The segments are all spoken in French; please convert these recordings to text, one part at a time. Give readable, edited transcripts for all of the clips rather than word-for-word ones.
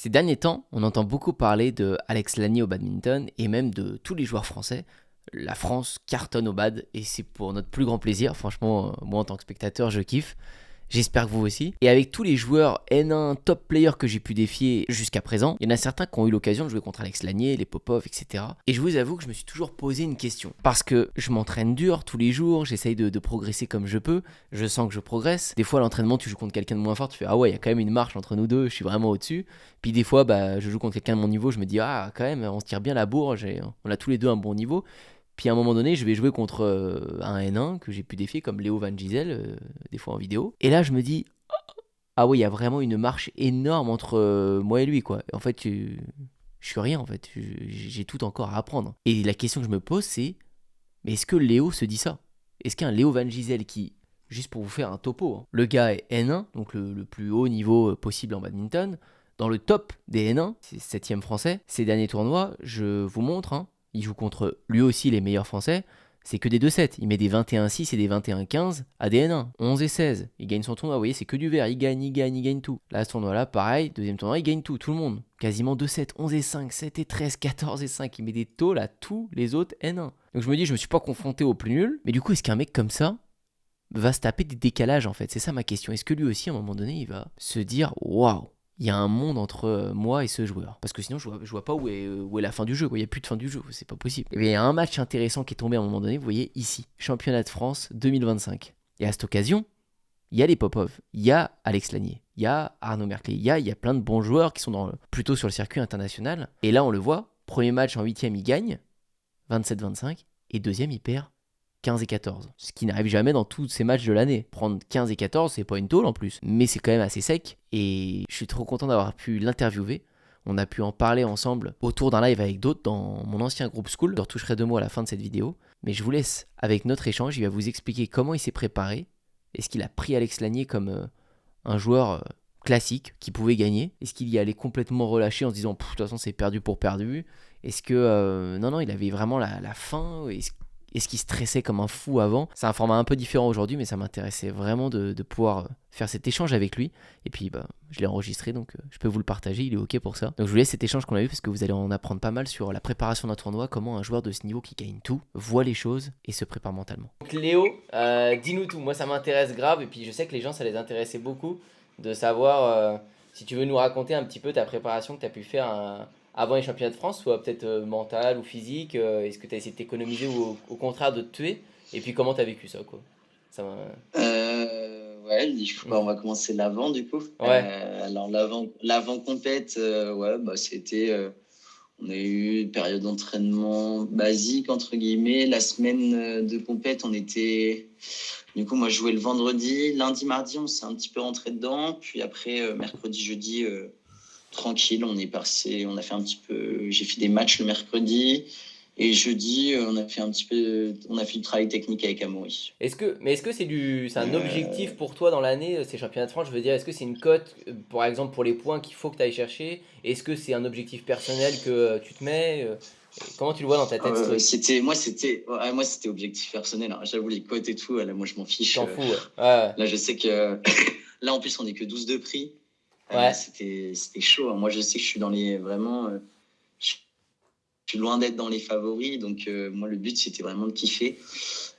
Ces derniers temps, on entend beaucoup parler de Alex Lanier au badminton et même de tous les joueurs français. La France cartonne au bad et c'est pour notre plus grand plaisir. Franchement, moi en tant que spectateur, je kiffe. J'espère que vous aussi. Et avec tous les joueurs N1 top players que j'ai pu défier jusqu'à présent, il y en a certains qui ont eu l'occasion de jouer contre Alex Lanier, les Popov, etc. Et je vous avoue que je me suis toujours posé une question. Parce que je m'entraîne dur tous les jours, j'essaye de progresser comme je peux, je sens que je progresse. Des fois, à l'entraînement, tu joues contre quelqu'un de moins fort, tu fais ah ouais, il y a quand même une marche entre nous deux, je suis vraiment au-dessus. Puis des fois, je joue contre quelqu'un de mon niveau, je me dis ah quand même, on se tire bien la bourre, on a tous les deux un bon niveau. Puis à un moment donné, je vais jouer contre un N1 que j'ai pu défier comme Léo Van Gisel, des fois en vidéo. Et là, je me dis, ah oui, il y a vraiment une marche énorme entre moi et lui, quoi. En fait, je suis rien, en fait. J'ai tout encore à apprendre. Et la question que je me pose, c'est, mais est-ce que Léo se dit ça? Est-ce qu'un Léo Van Gisel qui, juste pour vous faire un topo, hein, le gars est N1, donc le plus haut niveau possible en badminton, dans le top des N1, c'est 7ème français. Ces derniers tournois, je vous montre, hein, il joue contre lui aussi les meilleurs français. C'est que des 2-7. Il met des 21-6 et des 21-15 à des N1. 11 et 16. Il gagne son tournoi. Vous voyez, c'est que du vert. Il gagne tout. Là, ce tournoi-là, pareil. Deuxième tournoi, il gagne tout le monde. Quasiment 2-7, 11 et 5, 7 et 13, 14 et 5. Il met des taux à tous les autres N1. Donc je me dis, je me suis pas confronté au plus nul. Mais du coup, est-ce qu'un mec comme ça va se taper des décalages en fait? C'est ça ma question. Est-ce que lui aussi, à un moment donné, il va se dire, waouh, il y a un monde entre moi et ce joueur. Parce que sinon, je vois pas où est la fin du jeu. Il n'y a plus de fin du jeu, c'est pas possible. Et il y a un match intéressant qui est tombé à un moment donné, vous voyez, ici. Championnat de France 2025. Et à cette occasion, il y a les Popov, il y a Alex Lanier, il y a Arnaud Merclé, il y a plein de bons joueurs qui sont plutôt sur le circuit international. Et là, on le voit, premier match en 8ème, il gagne, 27-25, et deuxième, il perd 15 et 14. Ce qui n'arrive jamais dans tous ces matchs de l'année. Prendre 15 et 14, c'est pas une tôle en plus, mais c'est quand même assez sec. Et je suis trop content d'avoir pu l'interviewer. On a pu en parler ensemble autour d'un live avec d'autres dans mon ancien groupe school. Je retoucherai 2 mots à la fin de cette vidéo. Mais je vous laisse avec notre échange. Il va vous expliquer comment il s'est préparé. Est-ce qu'il a pris Alex Lanier comme un joueur classique qui pouvait gagner? Est-ce qu'il y allait complètement relâché en se disant de toute façon c'est perdu pour perdu? Est-ce que non, il avait vraiment la faim? Est-ce qu'il stressait comme un fou avant? C'est un format un peu différent aujourd'hui, mais ça m'intéressait vraiment de pouvoir faire cet échange avec lui. Et puis, je l'ai enregistré, donc je peux vous le partager, il est OK pour ça. Donc je vous laisse cet échange qu'on a eu, parce que vous allez en apprendre pas mal sur la préparation d'un tournoi, comment un joueur de ce niveau qui gagne tout voit les choses et se prépare mentalement. Donc Léo, dis-nous tout. Moi, ça m'intéresse grave, et puis je sais que les gens, ça les intéressait beaucoup de savoir si tu veux nous raconter un petit peu ta préparation que tu as pu faire avant les championnats de France, soit peut-être mental ou physique. Est-ce que tu as essayé de t'économiser ou au contraire de te tuer? Et puis comment tu as vécu ça, quoi? Ça m'a... Ouais, du coup, on va commencer l'avant du coup. Ouais. Alors l'avant compète, ouais, c'était, on a eu une période d'entraînement basique entre guillemets. La semaine de compète, on était, du coup, moi je jouais le vendredi, lundi, mardi, on s'est un petit peu rentré dedans. Puis après, mercredi, jeudi, tranquille, on est passé, on a fait un petit peu, j'ai fait des matchs le mercredi. Et jeudi, on a fait du travail technique avec Amaury. Est-ce que c'est un objectif pour toi dans l'année, ces championnats de France? Je veux dire, est-ce que c'est une cote, par exemple, pour les points qu'il faut que tu ailles chercher? Est-ce que c'est un objectif personnel que tu te mets? Comment tu le vois dans ta tête, ce truc? Moi, c'était objectif personnel, hein. J'avoue, les cotes et tout, là, moi, je m'en Tu fiche. t'en fous, ouais. Ouais, Là, je sais que là, en plus, on n'est que 12 de prix. ouais. C'était chaud, hein. Moi, je sais que je suis dans les vraiment. Je suis loin d'être dans les favoris. Donc, moi, le but, c'était vraiment de kiffer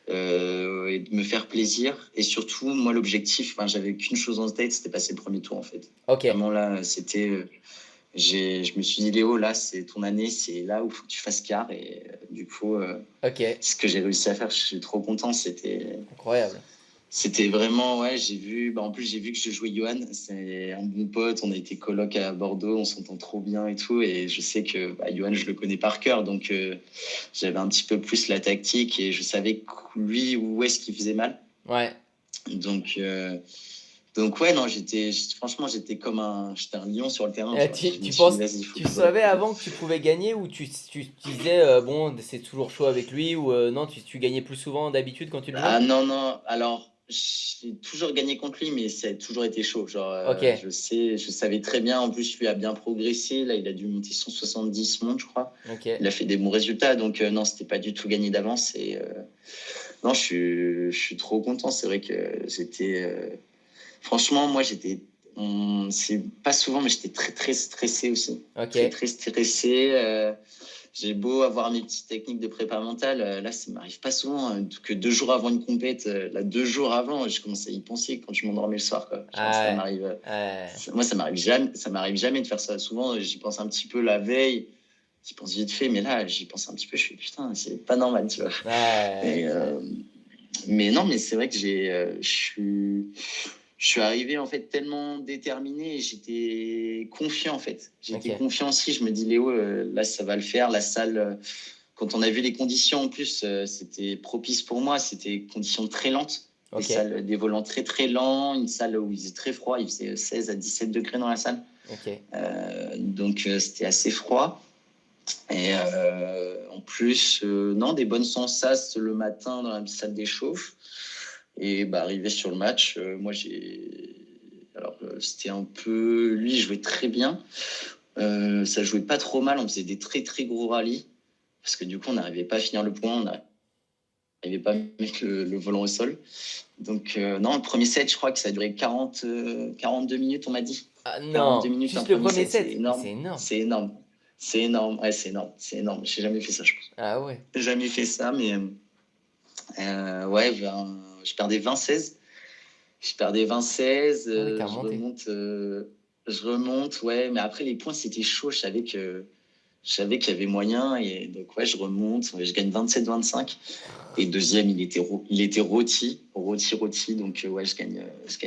et de me faire plaisir. Et surtout, moi, l'objectif, j'avais qu'une chose en tête, c'était passer le premier tour, en fait. Ok. Vraiment, là, c'était. Je me suis dit, Léo, là, c'est ton année, c'est là où il faut que tu fasses quart. Et du coup, Ok. ce que j'ai réussi à faire, je suis trop content. Incroyable. C'était vraiment, ouais, en plus, j'ai vu que je jouais Johan. C'est un bon pote. On a été coloc à Bordeaux. On s'entend trop bien et tout. Et je sais que Johan, je le connais par cœur. Donc, j'avais un petit peu plus la tactique et je savais lui, où est-ce qu'il faisait mal. Ouais. Donc ouais, non, franchement, j'étais un lion sur le terrain. Tu vois. Je me Tu suis dit, penses, vas-y, il faut tu que je vois. savais avant que tu pouvais gagner ou tu disais, bon, c'est toujours chaud avec lui ou non, tu gagnais plus souvent d'habitude quand tu le jouais? Ah non, non. Alors, j'ai toujours gagné contre lui, mais ça a toujours été chaud. Genre, Ok. je savais très bien. En plus, lui a bien progressé. Là, il a dû monter 170 montes, je crois. Ok. Il a fait des bons résultats. Donc, non, c'était pas du tout gagné d'avance. Et non, je suis trop content. C'est vrai que franchement, moi, j'étais C'est pas souvent, mais j'étais très, très stressé aussi. Ok. Très, très stressé. J'ai beau avoir mes petites techniques de prépa mentale, là, ça m'arrive pas souvent, que 2 jours avant une compète, là, 2 jours avant, je commence à y penser quand je m'endormais le soir, quoi. Genre, ça Ah m'arrive, ouais. Ouais. moi, ça m'arrive jamais de faire ça. Souvent, j'y pense un petit peu la veille, j'y pense vite fait, mais là, j'y pense un petit peu, je fais putain, c'est pas normal, tu vois. Et, Ouais. mais non, mais c'est vrai que je suis arrivé en fait tellement déterminé et j'étais confiant en fait. J'étais Ok. confiant aussi. Je me dis Léo, là ça va le faire. La salle, quand on a vu les conditions en plus, c'était propice pour moi. C'était conditions très lentes. Des Ok. salles, des volants très très lents, une salle où il faisait très froid. Il faisait 16 à 17 degrés dans la salle. Ok. Donc c'était assez froid. Et en plus, non, des bonnes sensations le matin dans la salle des chauffes. Et bah, arrivé sur le match, moi j'ai. Alors c'était un peu. Lui, il jouait très bien. Ça jouait pas trop mal. On faisait des très très gros rallyes. Parce que du coup, on n'arrivait pas à finir le point. On n'arrivait pas à mettre le volant au sol. Donc, non, le premier set, je crois que ça a duré 42 minutes, on m'a dit. Ah 42 non, minutes, un juste le premier premier set, c'est set. Mais énorme. c'est énorme. C'est énorme. C'est énorme. Ouais, c'est énorme. C'est énorme. J'ai jamais fait ça, je pense. Ah ouais. J'ai jamais fait ça, mais ouais, je perdais 20-16. Je perdais 20-16. Ah oui, t'as remonté. Je remonte, ouais. Mais après, les points, c'était chaud. Je savais qu'il y avait moyen. Et donc, ouais, je remonte. Je gagne 27-25. Et deuxième, il était rôti. Rôti. Donc, ouais, je gagne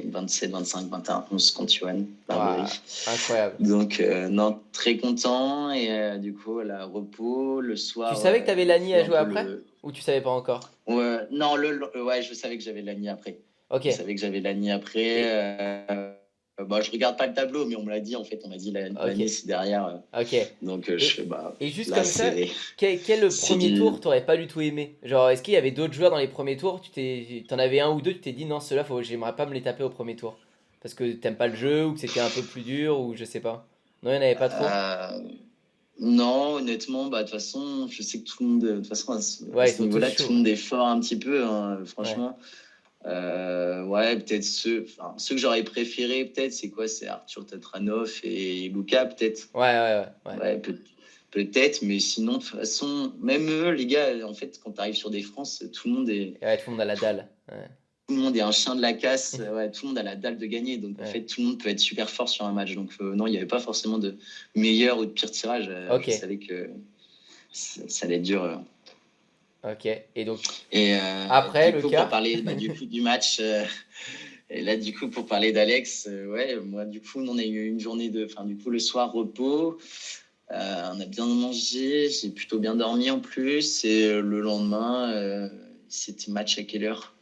27, 25, 21, 11 contre Johan Waouh, Barbery. incroyable. Donc, non, très content. Et du coup, la repos, le Tu soir, savais que t'avais il Lani faut à un jouer peu après? le. Ou tu savais pas encore? Ouais, non, ouais, je savais que j'avais Lani après. Ok. Je savais que j'avais Lani après. Et Bah, je regarde pas le tableau, mais on me l'a dit, en fait. On m'a dit ok. Lani, c'est derrière. Ok. Donc, je fais, Et, bah, et juste là, comme ça, quel c'est premier du. tour t'aurais pas du tout aimé? Genre, est-ce qu'il y avait d'autres joueurs dans les premiers tours? T'en avais un ou deux, tu t'es dit non, ceux-là, j'aimerais pas me les taper au premier tour. Parce que t'aimes pas le jeu, ou que c'était un peu plus dur, ou je sais pas. Non, il y en avait pas trop? euh, non, honnêtement, bah, de toute façon, je sais que tout le monde, de toute façon, à Ouais, ils ce sont tous niveau-là, tout chauds. le monde est fort un petit peu, hein, Ouais. franchement. Ouais, peut-être ceux que j'aurais préféré, peut-être, c'est quoi? C'est Arthur Tatranov et Luca, peut-être. Ouais. Ouais, peut-être, mais sinon, de toute façon, même eux, les gars, en fait, quand tu arrives sur des France, Et ouais, tout le monde a la dalle. Ouais. tout le monde est un chien de la casse. Ouais, tout le monde a la dalle de gagner. Donc, en Ouais. fait, tout le monde peut être super fort sur un match. Donc, non, il n'y avait pas forcément de meilleur ou de pire tirage. Ok. Je savais que ça allait être dur. Ok. Et donc, Et après, du le coup, pour cas? parler bah, du coup du match, et là, du coup, pour parler d'Alex, ouais, moi, du coup, on a eu une journée enfin, du coup, le soir, repos. On a bien mangé, j'ai plutôt bien dormi en plus. Et le lendemain, c'était match à quelle heure?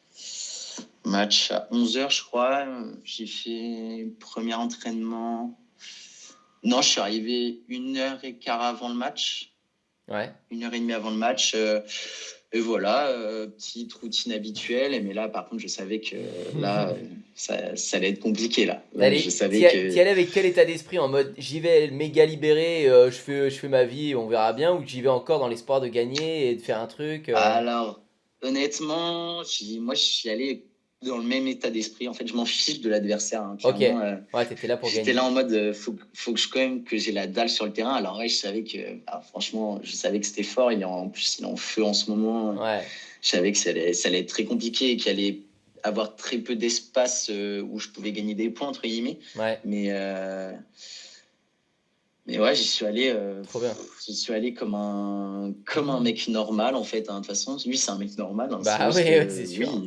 Match à 11h, je crois. J'ai fait premier entraînement. Non, je suis arrivé 1h15 avant le match. Ouais. 1h30 avant le match. Et voilà, petite routine habituelle. Mais là, par contre, je savais que là, ça allait être compliqué. Là, je savais T'y que. allais avec quel état d'esprit? En mode j'y vais méga libéré, je fais ma vie, on verra bien, ou j'y vais encore dans l'espoir de gagner et de faire un truc Alors, honnêtement, moi, je suis allé dans le même état d'esprit. En fait, je m'en fiche de l'adversaire, hein, Ok, clairement. ouais, t'étais là pour J'étais là gagner. en mode, faut que quand même que j'ai la dalle sur le terrain. Alors, ouais, je savais que, franchement, je savais que c'était fort. En plus, il est en feu en ce moment. Ouais, Je savais que ça allait être très compliqué et qu'il allait avoir très peu d'espace où je pouvais gagner des points, entre guillemets. ouais, Mais, ouais, trop bien. j'y suis allé comme un mec normal, en fait, hein. De toute façon, lui, c'est un mec normal, hein. C'est Bah juste ouais, c'est que, oui, sûr.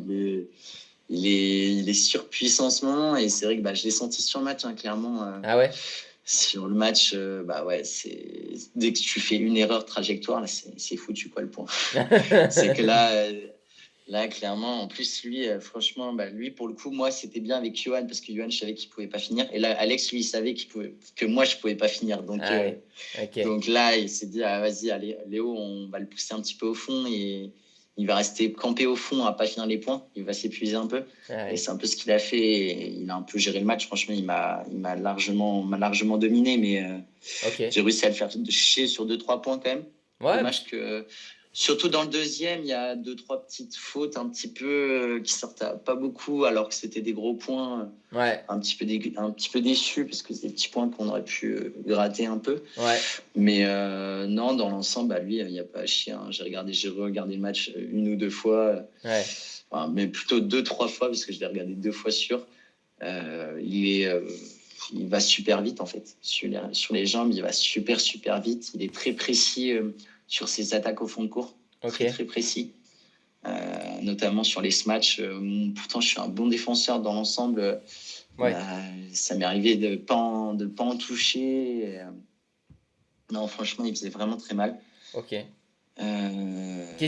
il est surpuissant en ce moment. Et c'est vrai que bah, je l'ai senti sur le match, hein, clairement. Ah ouais? Sur le match, bah ouais, dès que tu fais une erreur de trajectoire, là, c'est foutu, quoi, le point. C'est que là, clairement, en plus, lui, franchement, bah, lui, pour le coup, moi, c'était bien avec Johan, parce que Johan, je savais qu'il pouvait pas finir. Et là, Alex, lui, il savait que moi, je pouvais pas finir. Ah oui, ok. Donc là, il s'est dit, ah, vas-y, allez, Léo, on va le pousser un petit peu au fond et il va rester campé au fond à pas finir les points. Il va s'épuiser un peu. Ah Et oui. c'est un peu ce qu'il a fait. Et il a un peu géré le match. Franchement, m'a largement dominé, mais Ok. j'ai réussi à le faire chier sur 2-3 points quand même. Ouais, Dommage que. Surtout dans le deuxième, il y a 2-3 petites fautes un petit peu qui sortent pas beaucoup, alors que c'était des gros points. Ouais, Un petit peu déçu parce que c'est des petits points qu'on aurait pu gratter un peu. ouais, Mais non, dans l'ensemble, bah, lui, il n'y a pas à chier. Hein. J'ai regardé le match une ou deux fois, ouais. enfin, mais plutôt 2-3 fois parce que je l'ai regardé 2 fois sûr. Il va super vite en fait. Sur les jambes, il va super vite. Il est très précis sur ses attaques au fond de cours. Ok. Très précis. Notamment sur les smatchs. Pourtant, je suis un bon défenseur dans l'ensemble. Ouais. Bah, ça m'est arrivé de pas en toucher. Non, franchement, il faisait vraiment très mal. Ok.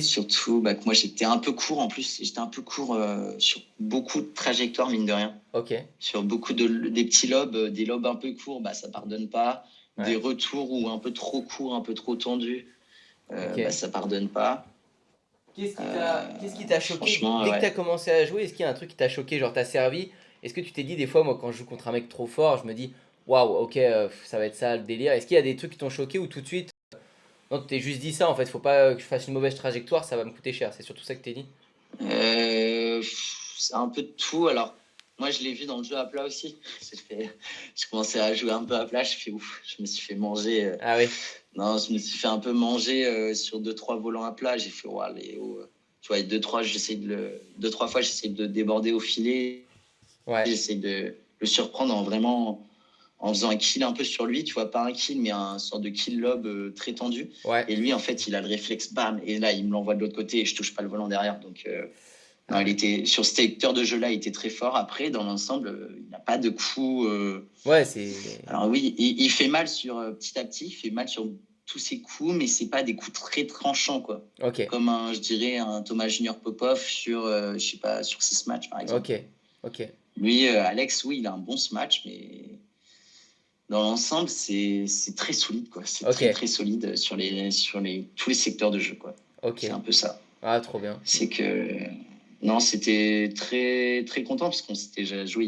Surtout que moi, j'étais un peu court en plus. J'étais un peu court sur beaucoup de trajectoires, mine de rien. Ok. Sur beaucoup des petits lobes, des lobes un peu courts, bah, ça pardonne pas. Ouais. Des retours ou un peu trop courts, un peu trop tendus, Ok. bah, ça pardonne pas. Qu'est-ce qui t'a choqué Franchement, dès que ouais. t'as commencé à jouer? Est-ce qu'il y a un truc qui t'a choqué, genre t'as servi? Est-ce que tu t'es dit des fois, moi quand je joue contre un mec trop fort, je me dis waouh, ok, ça va être ça le délire. Est-ce qu'il y a des trucs qui t'ont choqué ou tout de suite, non, tu t'es juste dit ça en fait, faut pas que je fasse une mauvaise trajectoire, ça va me coûter cher. C'est surtout ça que t'es dit? C'est un peu de tout. Alors, moi, je l'ai vu dans le jeu à plat aussi. Je commençais à jouer un peu à plat. Je me suis fait manger. Ah oui, Non, je me suis fait un peu manger sur 2-3 volants à plat. J'ai fait, ouais, Léo. Tu vois, 2-3 fois, j'essaie de déborder au filet. ouais, J'essaie de le surprendre en faisant un kill un peu sur lui. Tu vois, pas un kill, mais un sorte de kill lob très tendu. ouais. Et lui, en fait, il a le réflexe, bam. Et là, il me l'envoie de l'autre côté et je touche pas le volant derrière. Donc, non, Ah il ouais. était sur ce secteur de jeu-là, il était très fort. Après, dans l'ensemble, il n'a pas de coup. Ouais, c'est. Alors oui, il fait mal sur petit à petit, il fait mal sur tous ses coups, mais c'est pas des coups très tranchants, quoi. Ok, Comme je dirais, un Thomas Junior Popov sur, je sais pas, sur 6 matchs, par exemple. ok, ok, Lui, Alex, oui, il a un bon match, mais dans l'ensemble, c'est très solide, quoi. C'est ok, très solide tous les secteurs de jeu, quoi. ok. C'est un peu ça. Ah, trop bien. C'est que non, c'était très content parce qu'on s'était déjà joué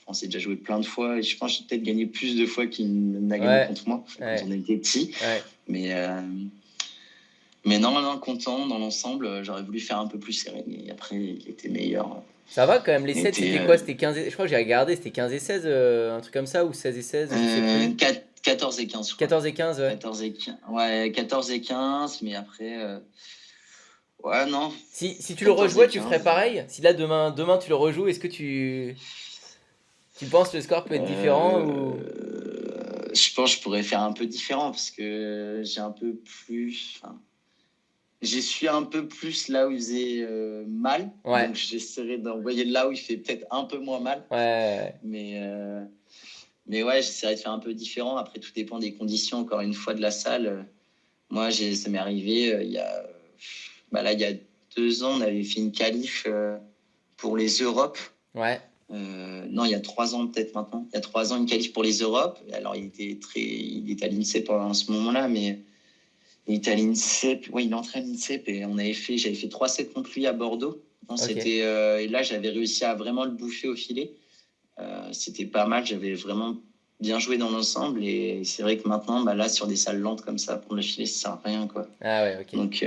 on s'est déjà joué plein de fois et je pense que j'ai peut-être gagné plus de fois qu'il n'a gagné Ouais, contre moi quand ouais, on était petits. ouais. Mais mais non, content dans l'ensemble. J'aurais voulu faire un peu plus serré, mais après il était meilleur. Ça va quand même, les Il 7 était c'était quoi? C'était 15 je crois que j'ai regardé, c'était 15 et 16, un truc comme ça, ou 16 et 16, je sais plus. 14 et 15, je crois. 14 et 15, ouais. 14 et 15, ouais, 14 et 15, mais après ouais, non, Si tu le 14 rejouais, et tu ferais 15. pareil? Si là demain tu le rejoues, est-ce que tu penses que le score peut être différent ou... Je pense que je pourrais faire un peu différent parce que j'ai su un peu plus là où il faisait mal. Ouais, Donc j'essaierai d'envoyer là où il fait peut-être un peu moins mal. ouais, Mais, euh, mais ouais, j'essaierai de faire un peu différent. Après, tout dépend des conditions, encore une fois, de la salle. Moi, ça m'est arrivé il y a 2 ans, on avait fait une qualif pour les Europes. ouais, Non, il y a 3 ans peut-être maintenant. Il y a 3 ans, une qualif pour les Europes. Alors, il était à l'INSEP pendant ce moment-là, mais il était à l'INSEP. Oui, il entrait à l'INSEP et j'avais fait 3 sets contre lui à Bordeaux. Non, ok. et là, j'avais réussi à vraiment le bouffer au filet. C'était pas mal. J'avais vraiment bien joué dans l'ensemble. Et c'est vrai que maintenant, bah, là, sur des salles lentes comme ça, prendre le filet, ça sert à rien, quoi. Ah ouais, ok, Donc,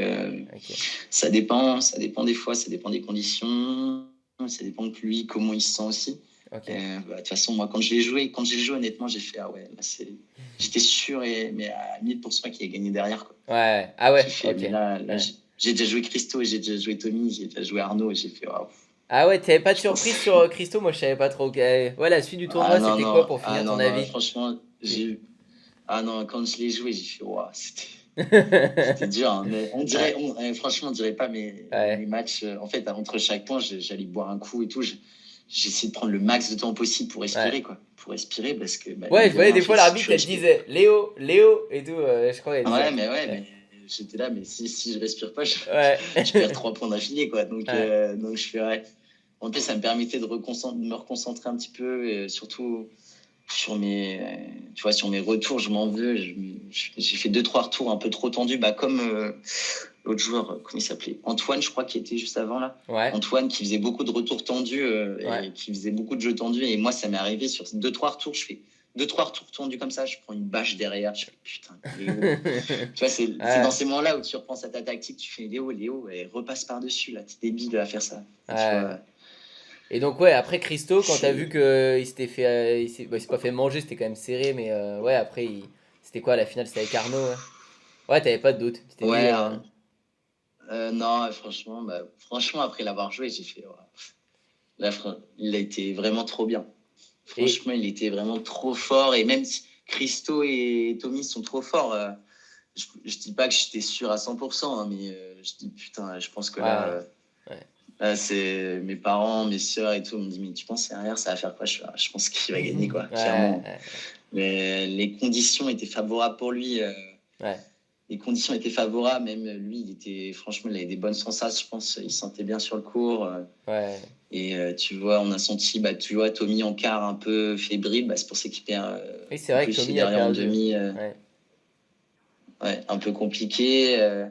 ok. ça dépend des fois, ça dépend des conditions, ça dépend de lui, comment il se sent aussi. Ok. De toute façon, moi, quand j'ai joué, honnêtement, j'ai fait, ah ouais, j'étais sûr, mais à 1000% qu'il a gagné derrière, quoi. Ouais, ah J'ai ouais, fait, ok. mais là, Ouais. j'ai déjà joué Christo, j'ai déjà joué Tommy, j'ai déjà joué Arnaud, et j'ai fait, waouh. Ah ouais, t'avais pas de Je pense. surprise sur Christo? Moi je savais pas trop. Ouais, la suite du tournoi, c'était quoi pour finir ton avis? franchement, Tu- ah non, quand je l'ai joué, j'ai fait, waouh, c'était dur, hein, mais Ouais, franchement, on dirait pas mes ouais, matchs. En fait, entre chaque point, j'allais boire un coup et tout. J'essaie de prendre le max de temps possible pour ouais. respirer, quoi. Pour respirer, parce que, bah, Ouais, mine je de voyais rien, en des fait, fois si l'arbitre, tu elle te respires. disait Léo, Léo et tout. Je crois qu'elle disait un Ouais, truc. mais ouais, Ouais, mais j'étais là, mais si je respire pas, ouais, je perds 3 points d'affilée, quoi. ouais, Donc je fais, ouais. En plus, ça me permettait de me reconcentrer un petit peu, et surtout sur sur mes retours, je m'en veux. J'ai fait 2-3 retours un peu trop tendus, bah, comme l'autre joueur, comment il s'appelait? Antoine, je crois, qui était juste avant là. ouais, Antoine, qui faisait beaucoup de retours tendus ouais, et qui faisait beaucoup de jeux tendus. Et moi, ça m'est arrivé sur 2-3 retours, je fais, 2-3 retours tendus comme ça, je prends une bâche derrière, je fais putain, Léo. Tu vois, c'est dans Ouais, ces moments-là où tu repenses à ta tactique, tu fais Léo, et repasse par-dessus, là, t'es débile à faire ça. Tu ouais. vois, Et donc, ouais, après Christo, quand t'as vu c'est. qu'il s'était fait. Il s'est pas fait manger, c'était quand même serré, mais ouais, après, c'était quoi la finale? C'était avec Arnaud, ouais. Ouais, t'avais pas de doute. Tu t'es dit. Ouais, non, franchement, après l'avoir joué, j'ai fait. Ouais, là, il a été vraiment trop bien. Et. Franchement, il était vraiment trop fort. Et même si Christo et Tommy sont trop forts, je dis pas que j'étais sûr à 100%, hein, mais je dis putain, je pense que là, Ouais, ouais. c'est mes parents, mes soeurs et tout me disent mais tu penses derrière ça va faire quoi? Je pense qu'il va gagner quoi, Ouais, clairement. ouais, Mais les conditions étaient favorables pour lui. ouais. Les conditions étaient favorables, même lui, franchement, il avait des bonnes sensations, je pense, il se sentait bien sur le court. Ouais. Et tu vois, on a senti, tu vois, Tommy en quart un peu fébrile, c'est pour ça qu'il perd Oui, c'est un vrai peu que chez Tommy a derrière en perdu. demi, Ouais. ouais, un peu compliqué.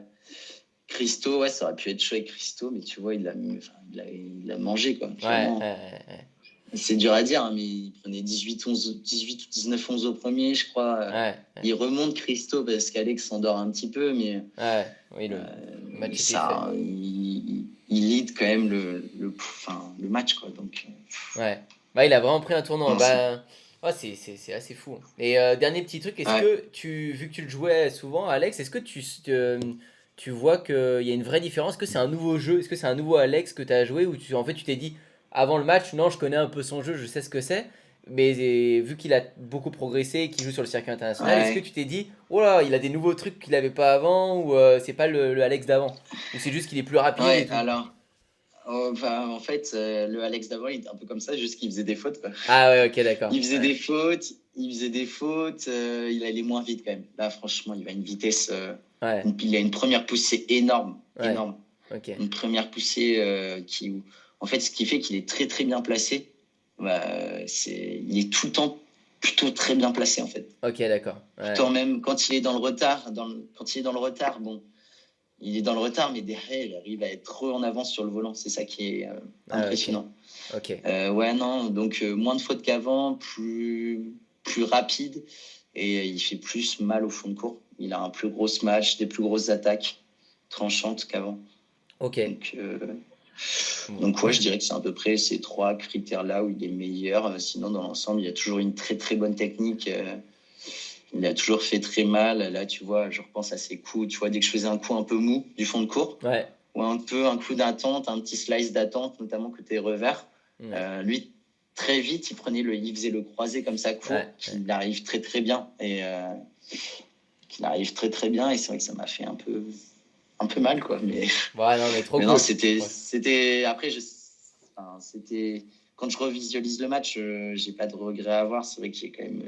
Christo, ouais, ça aurait pu être chaud avec Christo, mais tu vois, il a mangé, quoi, Ouais, clairement. ouais, ouais. C'est dur à dire, hein, mais il prenait 18 ou 19-11 au premier, je crois. Ouais, ouais. Il remonte Christo parce qu'Alex s'endort un petit peu, mais Ouais, oui, le match était fait. ça, il lead quand même le match, quoi. Donc, Ouais. Bah, il a vraiment pris un tournant. non, c'est. Bah, ouais, c'est assez fou. Et dernier petit truc, est-ce Ouais. que vu que tu le jouais souvent, Alex, est-ce que tu vois qu'il y a une vraie différence? Est-ce que c'est un nouveau jeu? Est-ce que c'est un nouveau Alex que tu as joué ou en fait tu t'es dit avant le match, non, je connais un peu son jeu, je sais ce que c'est, mais vu qu'il a beaucoup progressé et qu'il joue sur le circuit international, est-ce que Ouais. tu t'es dit, oh là, il a des nouveaux trucs qu'il avait pas avant ou c'est pas le Alex d'avant? Ou c'est juste qu'il est plus rapide et Ouais, tout? alors. En fait, le Alex d'avant, il était un peu comme ça, juste qu'il faisait des fautes, quoi. Ah ouais, ok, d'accord. Il faisait Ouais. des fautes, il allait moins vite quand même. Là, franchement, il va à une vitesse. Ouais, Il a une première poussée énorme, ouais, énorme. ok. Une première poussée en fait, ce qui fait qu'il est très très bien placé. Il est tout le temps plutôt très bien placé en fait. Ok, d'accord. Tout le temps Ouais. même quand il est dans le retard, quand il est dans le retard, bon, il est dans le retard, mais derrière, il arrive à être trop en avance sur le volant. C'est ça qui est Ah, ok. impressionnant. Ok. Ouais, non, donc moins de fautes qu'avant, plus rapide, et il fait plus mal au fond de cours. Il a un plus gros smash, des plus grosses attaques tranchantes qu'avant. Ok. Donc, Bon. donc ouais, je dirais que c'est à peu près ces trois critères-là où il est meilleur. Sinon, dans l'ensemble, il y a toujours une très très bonne technique. Il a toujours fait très mal. Là, tu vois, je repense à ses coups. Tu vois, dès que je faisais un coup un peu mou du fond de cours, Ouais. ou un coup d'attente, un petit slice d'attente, notamment côté revers, Ouais. lui, très vite, il faisait le croisé comme ça court, Ouais. Ouais. qu'il arrive très très bien. Et qu'il arrive très très bien. Et c'est vrai que ça m'a fait un peu mal, quoi. Ouais, non, mais trop Mais non, cool. après, c'était quand je revisualise le match, j'ai pas de regret à avoir. C'est vrai que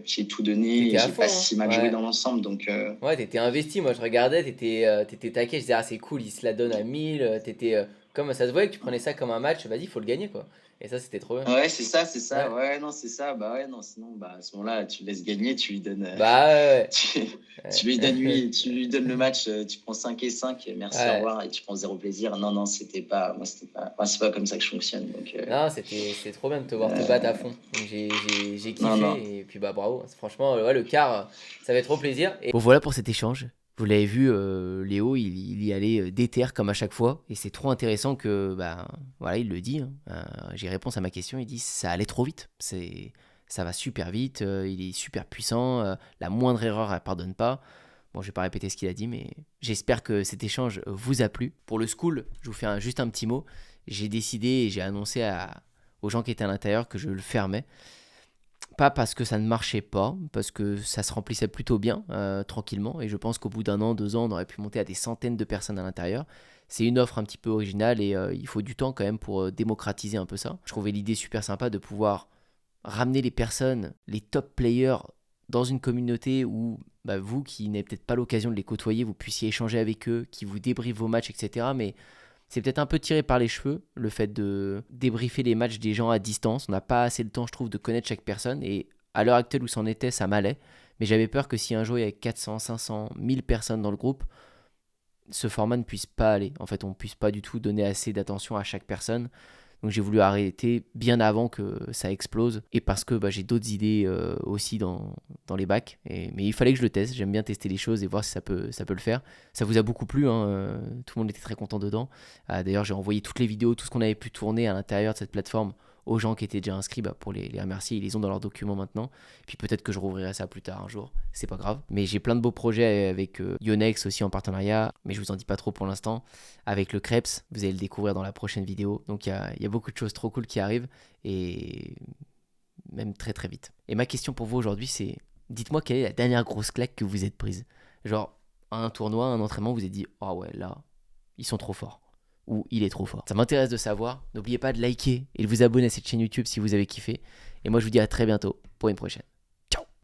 j'ai tout donné T'étais et à j'ai pas fond, hein. si mal joué Ouais. dans l'ensemble. Donc, Ouais, t'étais investi. Moi, je regardais, t'étais taqué. Je disais, ah, c'est cool, il se la donne à 1000. T'étais. Comme ça se voyait que tu prenais ça comme un match. Vas-y, faut le gagner, quoi. Et ça, c'était trop bien. ouais, c'est ça, c'est ça. Ouais. Ouais, non, c'est ça. Bah ouais, non, sinon, à ce moment-là, tu le laisses gagner, tu lui donnes, Bah, ouais, tu, ouais. tu lui donnes le match, tu prends 5-5, merci, au Ouais. revoir, et tu prends zéro plaisir. Non, non, moi, c'est pas comme ça que je fonctionne. Donc, Non, c'était trop bien de te voir te battre à fond. Donc j'ai non, non. kiffé et puis bah bravo. Franchement, ouais, le quart, ça fait trop plaisir. Bon, voilà pour cet échange. Vous l'avez vu, Léo, il y allait déter comme à chaque fois. Et c'est trop intéressant que, bah, voilà, il le dit, hein. J'ai réponse à ma question, il dit ça allait trop vite. Ça va super vite, il est super puissant, la moindre erreur, elle pardonne pas. Bon, je vais pas répéter ce qu'il a dit, mais j'espère que cet échange vous a plu. Pour le school, je vous fais juste un petit mot. J'ai décidé et j'ai annoncé aux gens qui étaient à l'intérieur que je le fermais. Pas parce que ça ne marchait pas, parce que ça se remplissait plutôt bien, tranquillement. Et je pense qu'au bout d'un an, 2 ans, on aurait pu monter à des centaines de personnes à l'intérieur. C'est une offre un petit peu originale et il faut du temps quand même pour démocratiser un peu ça. Je trouvais l'idée super sympa de pouvoir ramener les personnes, les top players dans une communauté où bah, vous qui n'avez peut-être pas l'occasion de les côtoyer, vous puissiez échanger avec eux, qui vous débriefent vos matchs, etc. Mais c'est peut-être un peu tiré par les cheveux, le fait de débriefer les matchs des gens à distance. On n'a pas assez le temps, je trouve, de connaître chaque personne. Et à l'heure actuelle où c'en était, ça m'allait. Mais j'avais peur que si un jour il y avait 400, 500, 1000 personnes dans le groupe, ce format ne puisse pas aller. En fait, on ne puisse pas du tout donner assez d'attention à chaque personne. Donc j'ai voulu arrêter bien avant que ça explose et parce que j'ai d'autres idées aussi dans les bacs. Mais il fallait que je le teste. J'aime bien tester les choses et voir si ça peut le faire. Ça vous a beaucoup plu, hein, tout le monde était très content dedans. D'ailleurs, j'ai envoyé toutes les vidéos, tout ce qu'on avait pu tourner à l'intérieur de cette plateforme aux gens qui étaient déjà inscrits pour les remercier. Ils les ont dans leurs documents maintenant. Puis peut-être que je rouvrirai ça plus tard un jour. C'est pas grave. Mais j'ai plein de beaux projets avec Yonex aussi en partenariat. Mais je vous en dis pas trop pour l'instant. Avec le Krebs, vous allez le découvrir dans la prochaine vidéo. Donc il y a beaucoup de choses trop cool qui arrivent. Et même très très vite. Et ma question pour vous aujourd'hui, c'est dites-moi quelle est la dernière grosse claque que vous êtes prise. Genre, à un tournoi, un entraînement, vous vous êtes dit « Oh ouais, là, ils sont trop forts. » Ou « Il est trop fort. » Ça m'intéresse de savoir. N'oubliez pas de liker et de vous abonner à cette chaîne YouTube si vous avez kiffé. Et moi, je vous dis à très bientôt pour une prochaine.